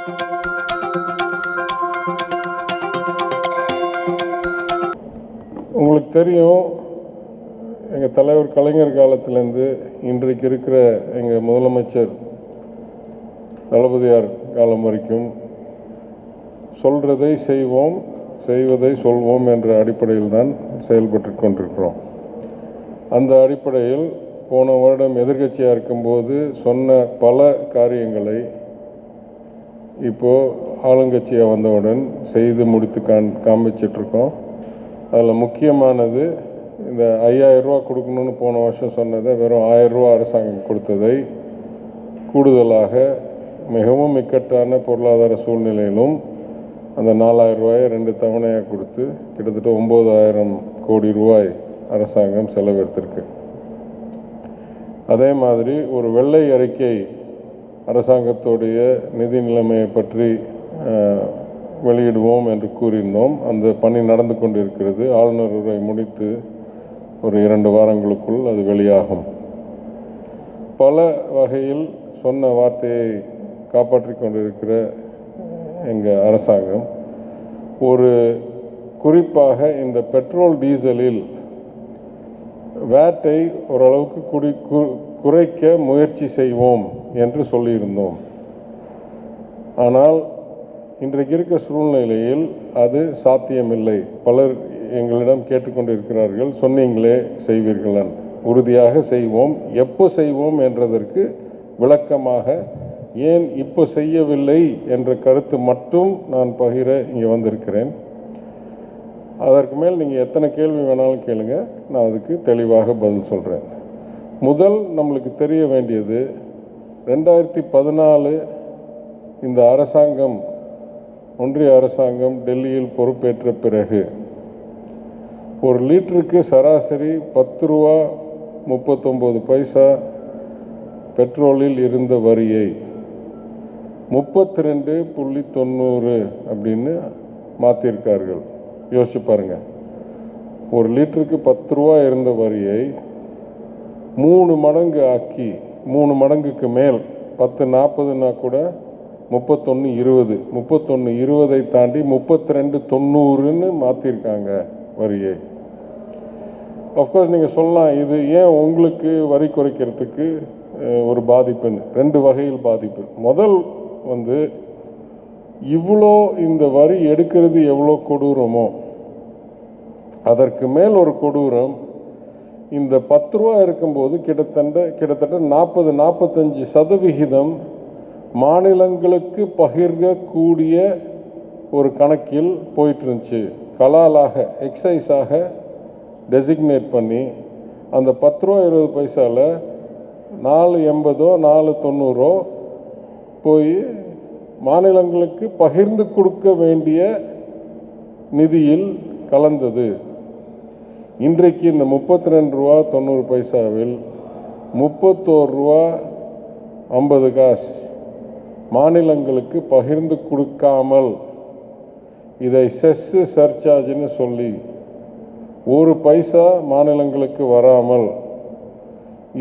உங்களுக்கு தெரியும், எங்கள் தலைவர் கலைஞர் காலத்திலேருந்து இன்றைக்கு இருக்கிற எங்கள் முதலமைச்சர் தளபதியார் காலம் வரைக்கும் சொல்கிறதை செய்வோம், செய்வதை சொல்வோம் என்ற அடிப்படையில் தான் செயல்பட்டு கொண்டிருக்கிறோம். அந்த அடிப்படையில் போன வருடம் எதிர்க்கட்சியாக இருக்கும்போது சொன்ன பல காரியங்களை இப்போது ஆளுங்கட்சியாக வந்தவுடன் செய்து முடித்து காமிச்சிட்ருக்கோம். அதில் முக்கியமானது இந்த 5000 ரூபா கொடுக்கணும்னு போன வருஷம் சொன்னதை வெறும் 1000 ரூபா அரசாங்கம் கொடுத்ததை கூடுதலாக மிகவும் இக்கட்டான பொருளாதார சூழ்நிலையிலும் அந்த 4000 ரூபாயை 2 தவணையாக கொடுத்து கிட்டத்தட்ட 9000 கோடி ரூபாய் அரசாங்கம் செலவெடுத்திருக்கு. அதே மாதிரி ஒரு வெள்ளை அறிக்கை அரசாங்கத்துடைய நிதி நிலைமையை பற்றி வெளியிடுவோம் என்று கூறியிருந்தோம். அந்த பணி நடந்து கொண்டு இருக்கிறது. ஆளுநர் உரை முடித்து ஒரு 2 வாரங்களுக்குள் அது வெளியாகும். பல வகையில் சொன்ன வார்த்தையை காப்பாற்றி கொண்டிருக்கிற எங்கள் அரசாங்கம் ஒரு குறிப்பாக இந்த பெட்ரோல் டீசலில் வேட்டை ஓரளவுக்கு குறைக்க முயற்சி செய்வோம் என்று சொல்லியிருந்தோம். ஆனால் இன்றைக்கு இருக்க சூழ்நிலையில் அது சாத்தியமில்லை. பலர் எங்களிடம் கேட்டுக்கொண்டிருக்கிறார்கள், சொன்னீங்களே செய்வீர்கள். உறுதியாக செய்வோம். எப்போ செய்வோம் என்றதற்கு விளக்கமாக ஏன் இப்போ செய்யவில்லை என்ற கருத்து மட்டும் நான் பகிர இங்கே வந்திருக்கிறேன். அதற்கு மேல் நீங்கள் எத்தனை கேள்வி வேணாலும் கேளுங்க, நான் அதுக்கு தெளிவாக பதில் சொல்கிறேன். முதல் நம்மளுக்கு தெரிய வேண்டியது 2014 இந்த அரசாங்கம், ஒன்றிய அரசாங்கம் டெல்லியில் பொறுப்பேற்ற பிறகு ஒரு லிட்டருக்கு சராசரி 10 ரூபா 39 பைசா பெட்ரோலில் இருந்த வரியை 32.90 அப்படின்னு மாற்றிருக்கார்கள். யோசிச்சு பாருங்கள். ஒரு லிட்டருக்கு 10 ரூபா இருந்த வரியை 3 மடங்கு ஆக்கி, 3 மடங்குக்கு மேல் 10.40னா கூட 31.20, 31.20 தாண்டி 32.90ன்னு மாற்றிருக்காங்க வரியை. அஃப்கோர்ஸ் நீங்கள் சொல்லலாம், இது ஏன் உங்களுக்கு வரி குறைக்கிறதுக்கு ஒரு பாதிப்புன்னு. 2 வகையில் பாதிப்பு. முதல் இவ்வளோ இந்த வரி எடுக்கிறது எவ்வளோ கொடூரமோ அதற்கு மேல் ஒரு கொடூரம், இந்த 10 ரூபா இருக்கும்போது கிட்டத்தட்ட 40-45% மாநிலங்களுக்கு பகிர்கக்கூடிய ஒரு கணக்கில் போயிட்டு இருந்துச்சு. கலாலாக, எக்ஸைஸாக டெசிக்னேட் பண்ணி அந்த 10 ரூபா 20 பைசாவில் 4.80 4.90 போய் மாநிலங்களுக்கு பகிர்ந்து கொடுக்க வேண்டிய நிதியில் கலந்தது. இன்றைக்கு இந்த 32 ரூபா 90 பைசாவில் 31 ரூபா 50 காசு மாநிலங்களுக்கு பகிர்ந்து கொடுக்காமல், இதை செஸ்ஸு சர்சார்ஜ்னு சொல்லி 1 பைசா மாநிலங்களுக்கு வராமல்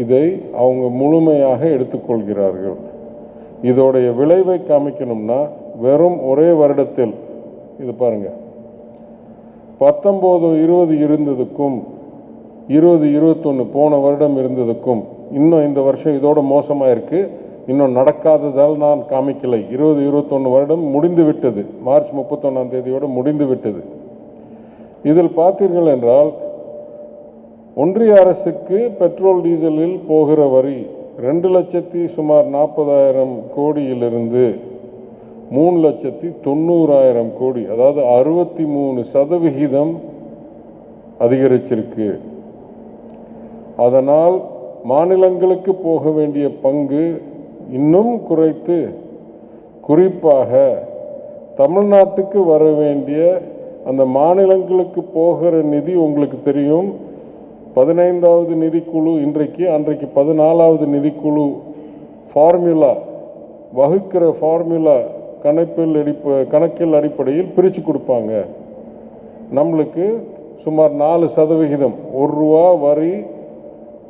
இதை அவங்க முழுமையாக எடுத்துக்கொள்கிறார்கள். இதோடைய விளைவை காமிக்கணும்னா வெறும் ஒரே வருடத்தில் இது பாருங்கள், 19-20 இருந்ததுக்கும் 20-21 போன வருடம் இருந்ததுக்கும் இன்னும் இந்த வருஷம் இதோட மோசமாக இருக்குது. இன்னும் நடக்காததால் நான் காமிக்கலை. 20-21 வருடம் முடிந்து விட்டது. மார்ச் 31ஆம் தேதியோடு முடிந்து விட்டது. இதில் பார்த்தீர்கள் என்றால் ஒன்றிய அரசுக்கு பெட்ரோல் டீசலில் போகிற வரி 2,40,000 கோடியிலிருந்து 3,90,000 கோடி, அதாவது 63% அதிகரிச்சிருக்கு. அதனால் மாநிலங்களுக்கு போக வேண்டிய பங்கு இன்னும் குறைத்து, குறிப்பாக தமிழ்நாட்டுக்கு வர வேண்டிய அந்த மாநிலங்களுக்கு போகிற நிதி உங்களுக்கு தெரியும். 15வது நிதிக்குழு அன்றைக்கு 14வது நிதிக்குழு ஃபார்முலா வகுக்கிற ஃபார்முலா கணக்கில் அடிப்படையில் பிரித்து கொடுப்பாங்க. நம்மளுக்கு சுமார் 4% 1 ரூபா வரி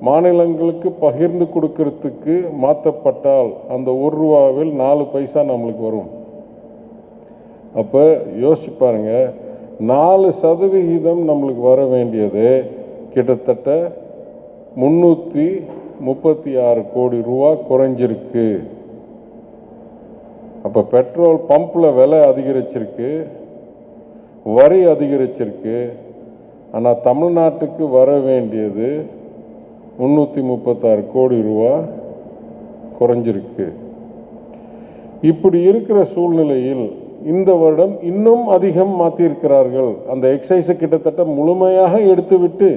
மாநிலங்களுக்கு பகிர்ந்து கொடுக்கறதுக்கு மாற்றப்பட்டால் அந்த 1 ரூபாவில் 4 பைசா நம்மளுக்கு வரும். அப்போ யோசிச்சு பாருங்க, 4% நம்மளுக்கு வர வேண்டியது கிட்டத்தட்ட 336 கோடி ரூபா குறைஞ்சிருக்கு. அப்போ பெட்ரோல் பம்பில் விலை அதிகரிச்சிருக்கு, வரி அதிகரிச்சிருக்கு. ஆனால் தமிழ்நாட்டுக்கு வர வேண்டியது 336 கோடி ரூபா குறைஞ்சிருக்கு. இப்படி இருக்கிற சூழ்நிலையில் இந்த வருடம் இன்னும் அதிகம் மாற்றியிருக்கிறார்கள். அந்த எக்ஸைஸை கிட்டத்தட்ட முழுமையாக எடுத்துவிட்டு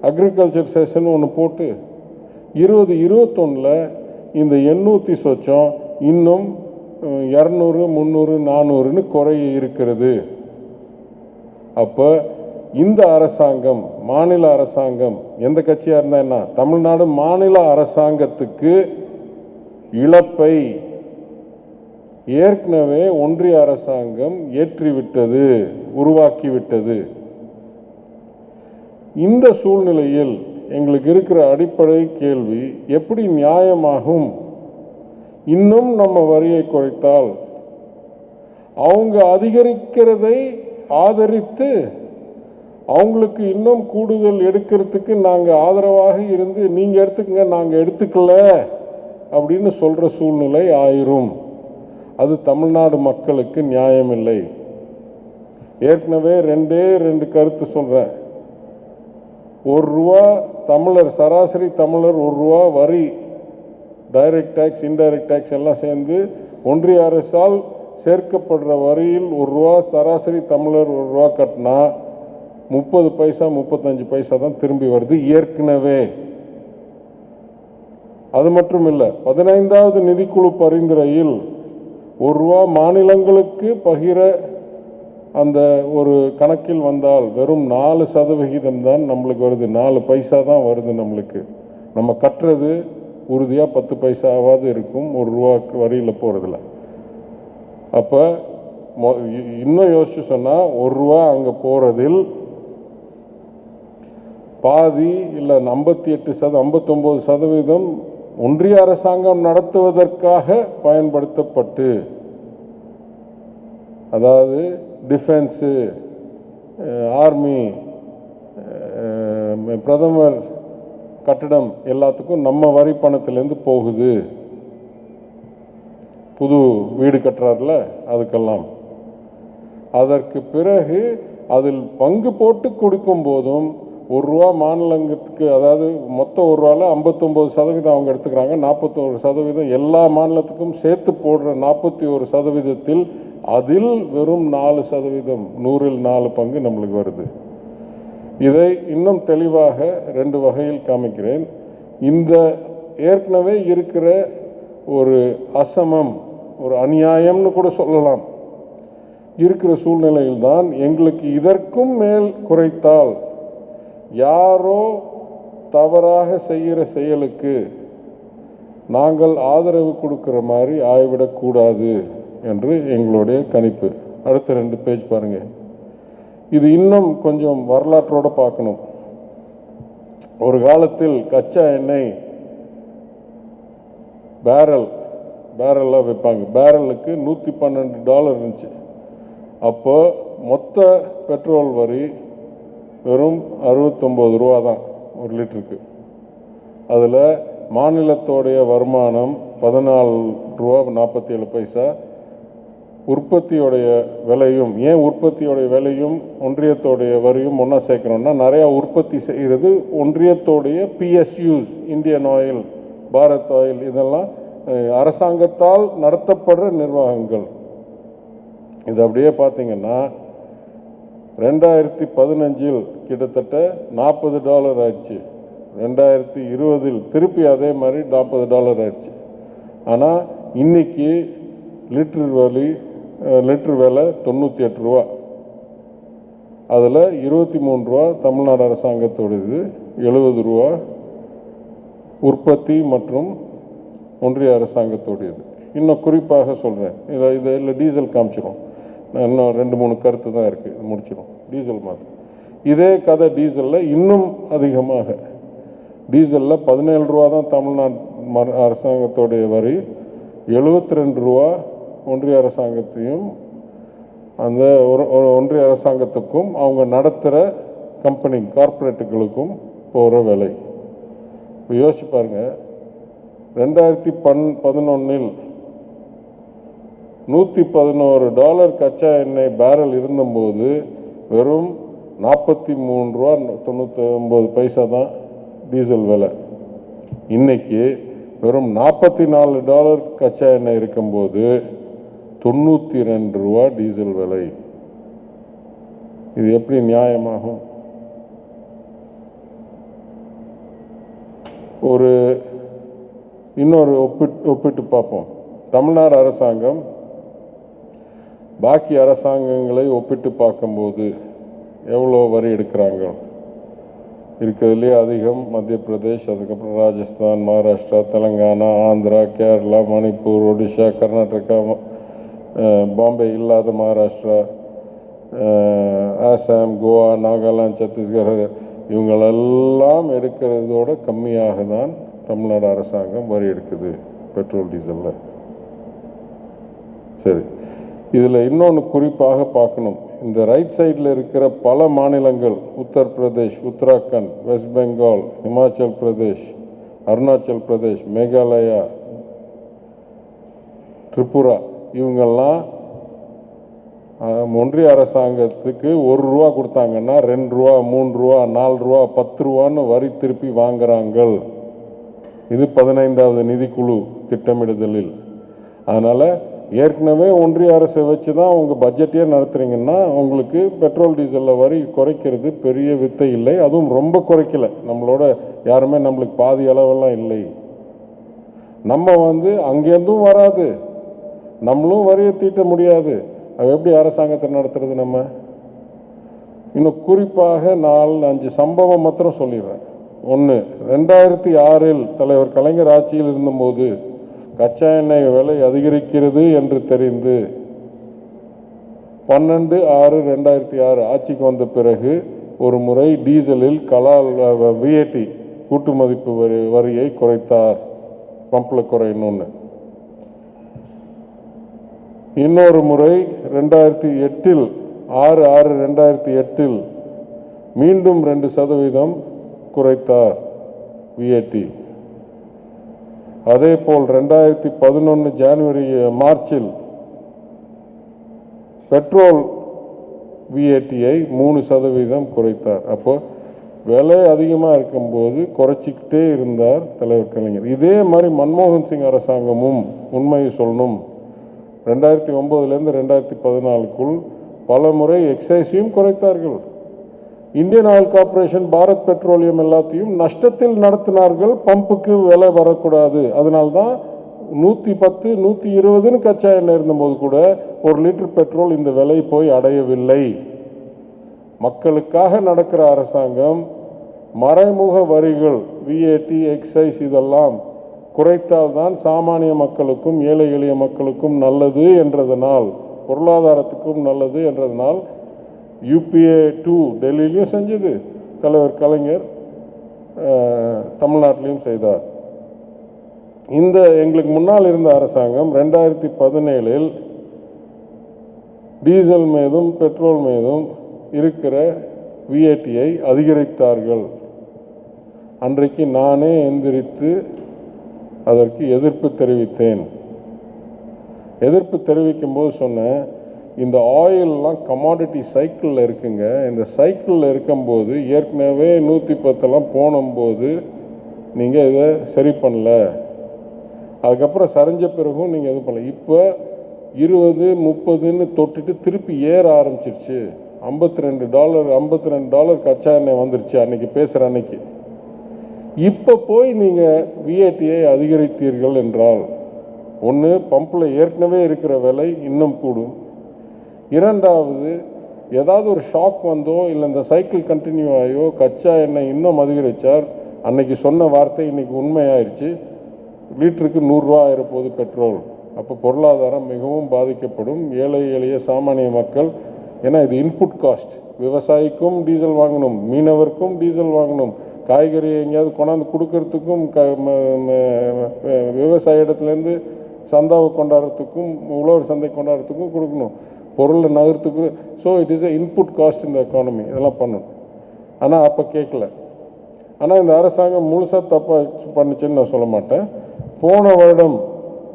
அக்ரிகல்ச்சர் செஷன் ஒன்று போட்டு 2021 இந்த 800 சொச்சம் இன்னும் 200, 300, 400ன்னு குறைய இருக்கிறது. அப்போ இந்த அரசாங்கம், மாநில அரசாங்கம், எந்த கட்சியாக இருந்தால் என்ன, தமிழ்நாடு மாநில அரசாங்கத்துக்கு இழப்பை ஏற்கனவே ஒன்றிய அரசாங்கம் ஏற்றிவிட்டது, உருவாக்கிவிட்டது. இந்த சூழ்நிலையில் எங்களுக்கு இருக்கிற அடிப்படை கேள்வி, எப்படி நியாயமாகும்? இன்னும் நம்ம வரியை குறைத்தால் அவங்க அதிகரிக்கிறதை ஆதரித்து அவங்களுக்கு இன்னும் கூடுதல் எடுக்கிறதுக்கு நாங்கள் ஆதரவாக இருந்து நீங்கள் எடுத்துக்கங்க நாங்கள் எடுத்துக்கல அப்படின்னு சொல்கிற சூழ்நிலை ஆயிரும். அது தமிழ்நாடு மக்களுக்கு நியாயமில்லை. ஏற்கனவே 2 கருத்து சொல்கிறேன். ₹1 தமிழர், சராசரி தமிழர் ₹1 வரி, டைரக்ட் டேக்ஸ், இன்டைரக்ட் டேக்ஸ் எல்லாம் சேர்ந்து ஒன்றிய அரசால் சேர்க்கப்படுற வரியில் ₹1 சராசரி தமிழர் ₹1 கட்டினா 30 பைசா 35 பைசா தான் திரும்பி வருது ஏற்கனவே. அது மட்டும் இல்லை, 15வது நிதிக்குழு பரிந்துரையில் ₹1 மாநிலங்களுக்கு பகிர அந்த ஒரு கணக்கில் வந்தால் வெறும் 4% தான் நம்மளுக்கு வருது. 4 பைசா தான் வருது நம்மளுக்கு. நம்ம கட்டுறது உறுதியாக 10 பைசாவாவது இருக்கும் ₹1 வரியில் போகிறதுல. அப்போ இன்னும் யோசிச்சு சொன்னால் ₹1 அங்கே போகிறதில் பாதி இல்லை 59% ஒன்றிய அரசாங்கம் நடத்துவதற்காக பயன்படுத்தப்பட்டு, அதாவது டிஃபென்ஸு, ஆர்மி, பிரதமர் கட்டடம் எல்லாத்துக்கும் நம்ம வரி பணத்திலேருந்து போகுது. புது வீடு கட்டுறாருல அதுக்கெல்லாம். அதற்கு பிறகு அதில் பங்கு போட்டு கொடுக்கும் போதும் ₹1 மாநிலத்துக்கு, அதாவது மொத்தம் ₹1 59% அவங்க எடுத்துக்கிறாங்க, 41% எல்லா மாநிலத்துக்கும் சேர்த்து போடுற 41%, அதில் வெறும் 4%, 100ல் 4 பங்கு நம்மளுக்கு வருது. இதை இன்னும் தெளிவாக 2 வகையில் காமிக்கிறேன். இந்த ஏற்கனவே இருக்கிற ஒரு அசமம், ஒரு அநியாயம்னு கூட சொல்லலாம், இருக்கிற சூழ்நிலையில்தான் எங்களுக்கு இதற்கும் மேல் குறைத்தால் யாரோ தவறாக செய்கிற செயலுக்கு நாங்கள் ஆதரவு கொடுக்கிற மாதிரி ஆய்விடக்கூடாது என்று எங்களுடைய கணிப்பு. அடுத்த 2 பேஜ் பாருங்கள். இது இன்னும் கொஞ்சம் வரலாற்றோடு பார்க்கணும். ஒரு காலத்தில் கச்சா எண்ணெய் பேரலாக விற்பாங்க. பேரலுக்கு $112 இருந்துச்சு. அப்போ மொத்த பெட்ரோல் வரி வெறும் ₹69 தான் ஒரு லிட்டருக்கு. அதில் மாநிலத்தோடைய வருமானம் $14.47. உற்பத்தியோடைய விலையும், ஏன் உற்பத்தியோடைய விலையும் ஒன்றியத்தோடைய வரியும் ஒன்றா சேர்க்கணும்னா, நிறையா உற்பத்தி செய்கிறது ஒன்றியத்தோடைய PSUs, Indian oil, Bharat oil, இதெல்லாம் அரசாங்கத்தால் நடத்தப்படுற நிர்வாகங்கள். இது அப்படியே பார்த்தீங்கன்னா 2015 கிட்டத்தட்ட $40 ஆயிடுச்சு. 2020 திருப்பி அதே மாதிரி $40 ஆயிடுச்சு. ஆனால் இன்னைக்கு லிட்டர் விலை $98. அதில் $23 தமிழ்நாடு அரசாங்கத்தோடது, $70 உற்பத்தி மற்றும் ஒன்றிய அரசாங்கத்தோடையது. இன்னும் குறிப்பாக சொல்கிறேன், இதில் டீசல் காமிச்சிடும். இன்னும் 2-3 கருத்து தான் இருக்குது, இது முடிச்சிடும். டீசல் மாதிரி இதே கதை. டீசலில் இன்னும் அதிகமாக, டீசலில் $17 தான் தமிழ்நாடு அரசாங்கத்தோடைய வரி, $72 ஒன்றிய அரசாங்கத்தையும் அந்த ஒன்றிய அரசாங்கத்துக்கும் அவங்க நடத்துகிற கம்பெனி கார்ப்பரேட்டுகளுக்கும் போகிற விலை. யோசிச்சு பாருங்க, 2011 $111 கச்சா எண்ணெய் பேரல் இருந்தபோது வெறும் $43.99 தான் டீசல் விலை. இன்னைக்கு வெறும் $44 கச்சா எண்ணெய் இருக்கும்போது $92 டீசல் விலை. இது எப்படி நியாயமாகும்? இன்னொரு ஒப்பிட்டு பார்ப்போம். தமிழ்நாடு அரசாங்கம் பாக்கி அரசாங்கங்களை ஒப்பிட்டு பார்க்கும்போது எவ்வளோ வரி எடுக்கிறாங்க? இருக்கிறதுலே அதிகம் மத்திய பிரதேஷ், அதுக்கப்புறம் ராஜஸ்தான், மகாராஷ்டிரா, தெலுங்கானா, ஆந்திரா, கேரளா, மணிப்பூர், ஒடிஷா, கர்நாடகா, பாம்பே இல்லாத மகாராஷ்டிரா, ஆசாம், கோவா, நாகாலாந்து, சத்தீஸ்கர், இவங்களெல்லாம் எடுக்கிறதோட கம்மியாக தான் தமிழ்நாடு அரசாங்கம் வரி எடுக்குது பெட்ரோல் டீசலில். சரி, இதில் இன்னொன்று குறிப்பாக பார்க்கணும். இந்த ரைட் சைடில் இருக்கிற பல மாநிலங்கள், உத்தரப்பிரதேஷ், உத்தராகண்ட், வெஸ்ட் பெங்கால், ஹிமாச்சல் பிரதேஷ், அருணாச்சல் பிரதேஷ், மேகாலயா, திரிபுரா, இவங்கெல்லாம் ஒன்றிய அரசாங்கத்துக்கு $1 கொடுத்தாங்கன்னா $2, $3, $4, $10 வரி திருப்பி வாங்குறாங்க. இது 15வது நிதிக்குழு திட்டமிடுதலில். அதனால் ஏற்கனவே ஒன்றிய அரசை வச்சு தான் உங்கள் பட்ஜெட்டையே நடத்துகிறீங்கன்னா உங்களுக்கு பெட்ரோல் டீசலில் வரி குறைக்கிறது பெரிய வித்தை இல்லை. அதுவும் ரொம்ப குறைக்கலை. நம்மளோட யாருமே நம்மளுக்கு பாதி அளவெல்லாம் இல்லை. நம்ம அங்கேருந்தும் வராது, நம்மளும் வரியை தீட்ட முடியாது. அது எப்படி அரசாங்கத்தை நடத்துறது? நம்ம இன்னும் குறிப்பாக 4-5 சம்பவம் மாத்திரம் சொல்லிடுறேன். 1, 2006 தலைவர் கலைஞர் ஆட்சியில் இருந்தபோது கச்சா எண்ணெய் விலை அதிகரிக்கிறது என்று தெரிந்து 12/6/2006 ஆட்சிக்கு வந்த பிறகு ஒரு முறை டீசலில் VAT கூட்டு மதிப்பு வரியை குறைத்தார். பம்பில் குறையணும்னு. இன்னொரு முறை 2008 6/6/2008 மீண்டும் 2% குறைத்தார் VAT. அதேபோல் 2011 மார்ச்சில் பெட்ரோல் VATயை 3% குறைத்தார். அப்போ விலை அதிகமாக இருக்கும்போது குறைச்சிக்கிட்டே இருந்தார் தலைவர் கலைஞர். இதே மாதிரி மன்மோகன் சிங் அரசாங்கமும் உண்மையை சொல்லணும் 2009 2014 பல முறை எக்ஸைஸையும் குறைத்தார்கள். Indian oil corporation, Bharat petroleum எல்லாத்தையும் நஷ்டத்தில் நடத்தினார்கள். பம்புக்கு விலை வரக்கூடாது. அதனால்தான் 110, 120 கச்சா எண்ணெய் இருந்தபோது கூட 1 லிட்டர் பெட்ரோல் இந்த விலை போய் அடையவில்லை. மக்களுக்காக நடக்கிற அரசாங்கம் மறைமுக வரிகள் VAT, எக்ஸைஸ் இதெல்லாம் குறைத்தால்தான் சாமானிய மக்களுக்கும் ஏழை எளிய மக்களுக்கும் நல்லது என்றதனால், பொருளாதாரத்துக்கும் நல்லது என்றதனால் UPA 2 டெல்லியிலையும் செஞ்சது, தலைவர் கலைஞர் தமிழ்நாட்டிலையும் செய்தார். இந்த எங்களுக்கு முன்னால் இருந்த அரசாங்கம் 2017 டீசல் மீதும் பெட்ரோல் மீதும் இருக்கிற VATயை அதிகரித்தார்கள். அன்றைக்கு நானே எந்திரித்து அதற்கு எதிர்ப்பு தெரிவித்தேன். எதிர்ப்பு தெரிவிக்கும்போது சொன்னேன், இந்த ஆயிலெலாம் கமாடிட்டி சைக்கிளில் இருக்குங்க. இந்த சைக்கிளில் இருக்கும்போது ஏற்கனவே 110 போனும்போது நீங்கள் இதை சரி பண்ணல, அதுக்கப்புறம் சரிஞ்ச பிறகும் நீங்கள் இது பண்ணல. இப்போ 20, 30 தொட்டுட்டு திருப்பி ஏற ஆரம்பிச்சிருச்சு. $52 கச்சா எண்ணெய் வந்துருச்சு அன்றைக்கி பேசுகிற அன்னைக்கு. இப்போ போய் நீங்கள் VATயை அதிகரித்தீர்கள் என்றால், ஒன்று பம்பில் ஏற்கனவே இருக்கிற விலை இன்னும் கூடும். இரண்டாவது, ஏதாவது ஒரு ஷாக் வந்தோ இல்லை இந்த சைக்கிள் கண்டினியூ ஆகியோ கச்சா எண்ணெய் இன்னும் அதிகரித்தார். அன்னைக்கு சொன்ன வார்த்தை இன்றைக்கி உண்மையாயிருச்சு. லிட்டருக்கு $100 ஆகிருப்போது பெட்ரோல். அப்போ பொருளாதாரம் மிகவும் பாதிக்கப்படும். ஏழை எளிய சாமானிய மக்கள், ஏன்னா இது இன்புட் காஸ்ட். விவசாயிக்கும் டீசல் வாங்கணும், மீனவருக்கும் டீசல் வாங்கணும், காய்கறி எங்கேயாவது கொண்டாந்து கொடுக்கறதுக்கும் விவசாய இடத்துலேருந்து சந்தாவை கொண்டாடுறதுக்கும் உழவர் சந்தை கொண்டாடுறதுக்கும் கொடுக்கணும், பொருளை நகரத்துக்கு. So it is a input cost இந்த எக்கானமி, இதெல்லாம் பண்ணணும். ஆனால் அப்போ கேட்கல. ஆனால் இந்த அரசாங்கம் முழுசாக தப்பாக பண்ணுச்சுன்னு நான் சொல்ல மாட்டேன். போன வருடம்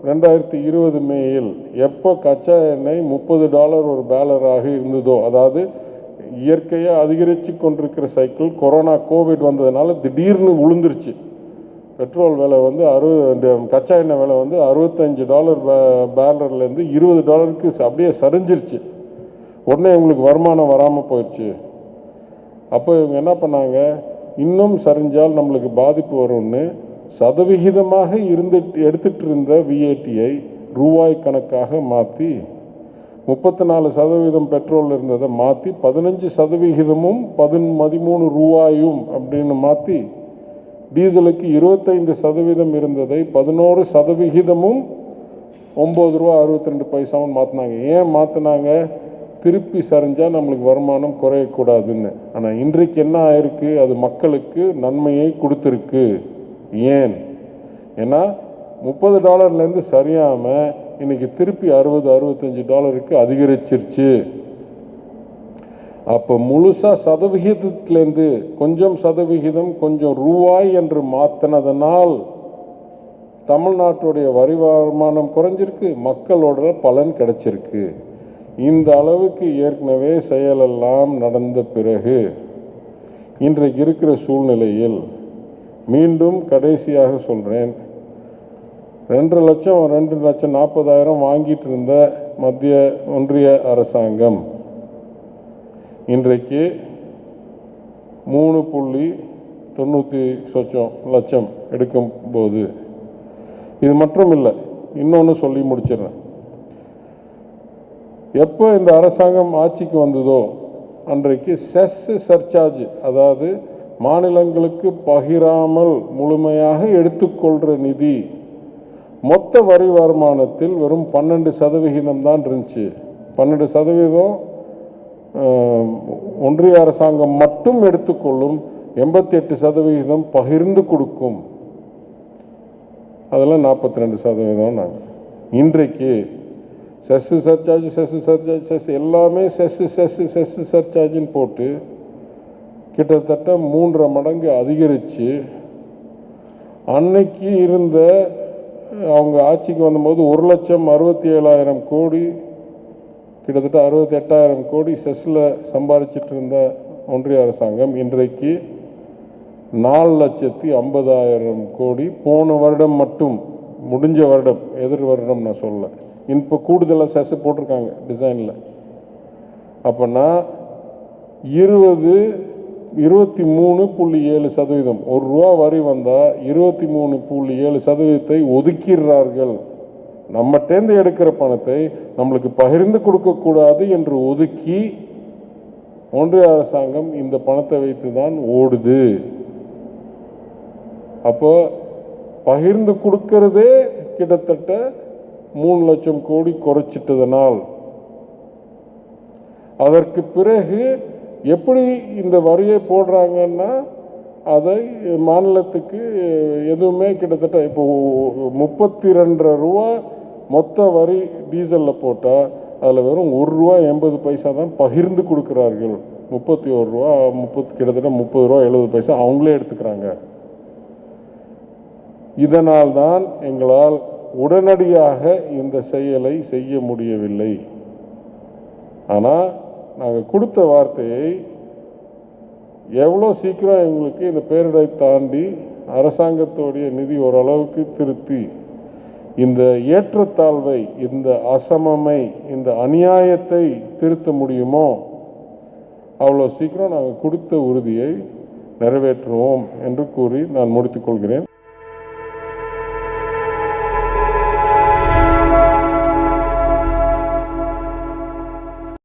2020 மேயில் எப்போ கச்சா எண்ணெய் $30 ஒரு பேலராக இருந்ததோ, அதாவது இயற்கையாக அதிகரித்து கொண்டிருக்கிற சைக்கிள், கொரோனா கோவிட் வந்ததுனால திடீர்னு விழுந்துருச்சு. பெட்ரோல் விலை வந்து கச்சா எண்ணெய் விலை வந்து $65 பேலர்லேருந்து $20 அப்படியே சரிஞ்சிருச்சு. உடனே இவங்களுக்கு வருமானம் வராமல் போயிடுச்சு. அப்போ இவங்க என்ன பண்ணாங்க, இன்னும் சரிஞ்சால் நம்மளுக்கு பாதிப்பு வரும்னு சதவிகிதமாக எடுத்துகிட்டு இருந்த விஏடியை ரூபாய் கணக்காக மாற்றி 34% பெட்ரோல் இருந்ததை மாற்றி 15%, 13 ரூபாயும் அப்படின்னு மாற்றி, டீசலுக்கு 25% இருந்ததை 11% $9.62 மாற்றினாங்க. ஏன் மாற்றினாங்க? திருப்பி சரிஞ்சால் நம்மளுக்கு வருமானம் குறையக்கூடாதுன்னு. ஆனால் இன்றைக்கு என்ன ஆயிருக்கு, அது மக்களுக்கு நன்மையை கொடுத்துருக்கு. ஏன்? ஏன்னா $30 சரியாமல் இன்றைக்கி திருப்பி $60-65 அதிகரிச்சிருச்சு. அப்போ முழுசாக சதவிகிதத்திலேருந்து கொஞ்சம் சதவிகிதம் கொஞ்சம் ரூபாய் என்று மாற்றினதனால் தமிழ்நாட்டுடைய வரி வருமானம் குறைஞ்சிருக்கு, மக்களோட பலன் கிடைச்சிருக்கு. இந்த அளவுக்கு ஏற்கனவே செயலெல்லாம் நடந்த பிறகு இன்றைக்கு இருக்கிற சூழ்நிலையில் மீண்டும் கடைசியாக சொல்கிறேன், 2,40,000 வாங்கிட்டு இருந்த மத்திய ஒன்றிய அரசாங்கம் இன்றைக்கு 3.90 லட்சம் எடுக்கும்போது, இது மட்டும் இல்லை, இன்னொன்று சொல்லி முடிச்சிடுறேன். எப்போ இந்த அரசாங்கம் ஆட்சிக்கு வந்ததோ அன்றைக்கு செஸ் சர்சார்ஜ், அதாவது மாநிலங்களுக்கு பகிராமல் முழுமையாக எடுத்துக்கொள்கிற நிதி மொத்த வரி வருமானத்தில் வெறும் 12% தான் இருந்துச்சு. 12% ஒன்றிய அரசாங்கம் மட்டும் எடுத்துக்கொள்ளும், 88% பகிர்ந்து கொடுக்கும், அதெல்லாம் 42% நாங்கள். இன்றைக்கு செஸ் சர்சார்ஜ் எல்லாமே செஸ் சர்சார்ஜின்னு போட்டு கிட்டத்தட்ட 3.5 மடங்கு அதிகரித்து, அன்னைக்கு இருந்த அவங்க ஆட்சிக்கு வந்தபோது 1,67,000 கோடி, கிட்டத்தட்ட 68,000 கோடி செஸ்ஸில் சம்பாதிச்சிட்டு இருந்த ஒன்றிய அரசாங்கம் இன்றைக்கு 4,50,000 கோடி. போன வருடம் மட்டும், முடிஞ்ச வருடம், எதிர் வருடம் நான் சொல்ல, இப்போ கூடுதலாக செஸ் போட்டிருக்காங்க டிசைனில். அப்போனா 23.7%, ₹1 வரி வந்தால் 23.7% ஒதுக்கிறார்கள். நம்மகிட்டேருந்து எடுக்கிற பணத்தை நம்மளுக்கு பகிர்ந்து கொடுக்கக்கூடாது என்று ஒதுக்கி ஒன்றிய அரசாங்கம் இந்த பணத்தை வைத்து தான் ஓடுது. அப்போ பகிர்ந்து கொடுக்கறதே கிட்டத்தட்ட 3 லட்சம் கோடி குறைச்சிட்டதனால், அதற்கு பிறகு எப்படி இந்த வரியை போடுறாங்கன்னா, அதை மாநிலத்துக்கு எதுவுமே கிட்டத்தட்ட இப்போ 32.5 ரூபா மொத்த வரி டீசலில் போட்டால் அதில் வெறும் ₹1.80 தான் பகிர்ந்து கொடுக்குறார்கள். 31 ரூபா, கிட்டத்தட்ட ₹30.70 அவங்களே எடுத்துக்கிறாங்க. இதனால் தான் எங்களால் உடனடியாக இந்த செயலை செய்ய முடியவில்லை. ஆனால் நாங்கள் கொடுத்த வார்த்தையை எவ்வளோ சீக்கிரம் எங்களுக்கு இந்த பேரிடரை தாண்டி அரசாங்கத்தோடைய நிதி ஓரளவுக்கு திருத்தி இந்த ஏற்றத்தாழ்வை, இந்த அசமமை, இந்த அநியாயத்தை திருத்த முடியுமோ அவ்வளோ சீக்கிரம் நாங்கள் கொடுத்த உறுதியை நிறைவேற்றுவோம் என்று கூறி நான் முடித்துக்கொள்கிறேன்.